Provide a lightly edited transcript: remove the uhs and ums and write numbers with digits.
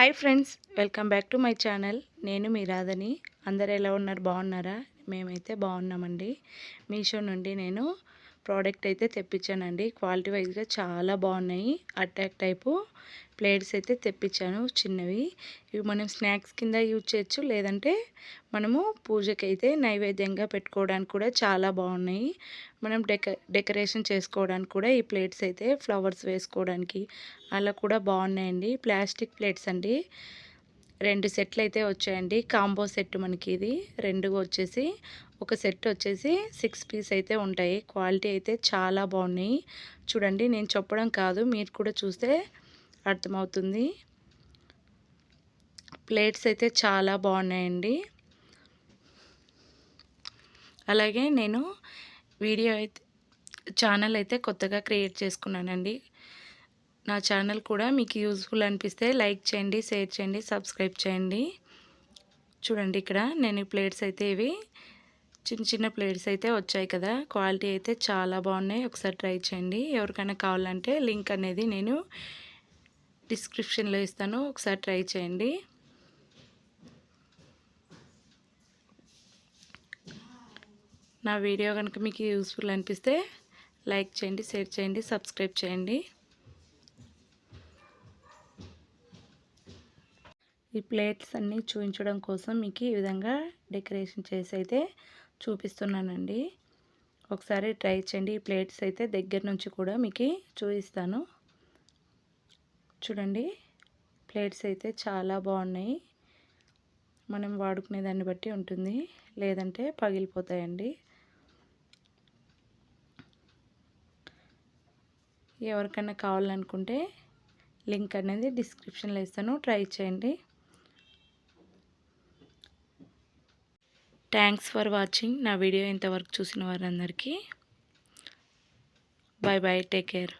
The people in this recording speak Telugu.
Hi friends, welcome back to my channel. నేను మీ రాధని. అందరు ఎలా ఉన్నారు? బాగున్నారా? మేమైతే బాగున్నామండి. మీషో నుండి నేను ప్రోడక్ట్ అయితే తెప్పించానండి. క్వాలిటీ వైజ్గా చాలా బాగున్నాయి. అటాక్ టైపు ప్లేట్స్ అయితే తెప్పించాను, చిన్నవి. ఇవి మనం స్నాక్స్ కింద యూజ్ చేయొచ్చు, లేదంటే మనము పూజకైతే నైవేద్యంగా పెట్టుకోవడానికి కూడా చాలా బాగున్నాయి. మనం డెకరేషన్ చేసుకోవడానికి కూడా ఈ ప్లేట్స్ అయితే ఫ్లవర్స్ వేసుకోవడానికి అలా కూడా బాగున్నాయండి. ప్లాస్టిక్ ప్లేట్స్ అండి. 2 సెట్లు అయితే వచ్చాయండి. కాంబో సెట్ మనకి ఇది 2 వచ్చేసి, ఒక సెట్ వచ్చేసి 6 పీస్ అయితే ఉంటాయి. క్వాలిటీ అయితే చాలా బాగున్నాయి. చూడండి, నేను చెప్పడం కాదు, మీరు కూడా చూస్తే అర్థమవుతుంది. ప్లేట్స్ అయితే చాలా బాగున్నాయండి. అలాగే నేను వీడియో అయితే ఛానల్ అయితే కొత్తగా క్రియేట్ చేసుకున్నానండి. నా ఛానల్ కూడా మీకు యూజ్ఫుల్ అనిపిస్తే లైక్ చేయండి, షేర్ చేయండి, సబ్స్క్రైబ్ చేయండి. చూడండి, ఇక్కడ నేను ఈ ప్లేట్స్ అయితే ఇవి చిన్న చిన్న ప్లేట్స్ అయితే వచ్చాయి కదా. క్వాలిటీ అయితే చాలా బాగున్నాయి. ఒకసారి ట్రై చేయండి. ఎవరికైనా కావాలంటే లింక్ అనేది నేను డిస్క్రిప్షన్లో ఇస్తాను, ఒకసారి ట్రై చేయండి. నా వీడియో కనుక మీకు యూస్ఫుల్ అనిపిస్తే లైక్ చేయండి, షేర్ చేయండి, సబ్స్క్రైబ్ చేయండి. ఈ ప్లేట్స్ అన్నీ చూపించడం కోసం మీకు ఈ విధంగా డెకరేషన్ చేసి అయితే చూపిస్తున్నానండి. ఒకసారి ట్రై చేయండి. ఈ ప్లేట్స్ అయితే దగ్గర నుంచి కూడా మీకు చూపిస్తాను. చూడండి, ప్లేట్స్ అయితే చాలా బాగున్నాయి. మనం వాడుకునే దాన్ని బట్టి ఉంటుంది, లేదంటే పగిలిపోతాయండి. ఎవరికైనా కావాలనుకుంటే లింక్ అనేది డిస్క్రిప్షన్లో ఇస్తాను, ట్రై చేయండి. Thanks for watching. నా వీడియో ఇంతవరకు చూసిన వారందరికీ బాయ్ బాయ్, టేక్ కేర్.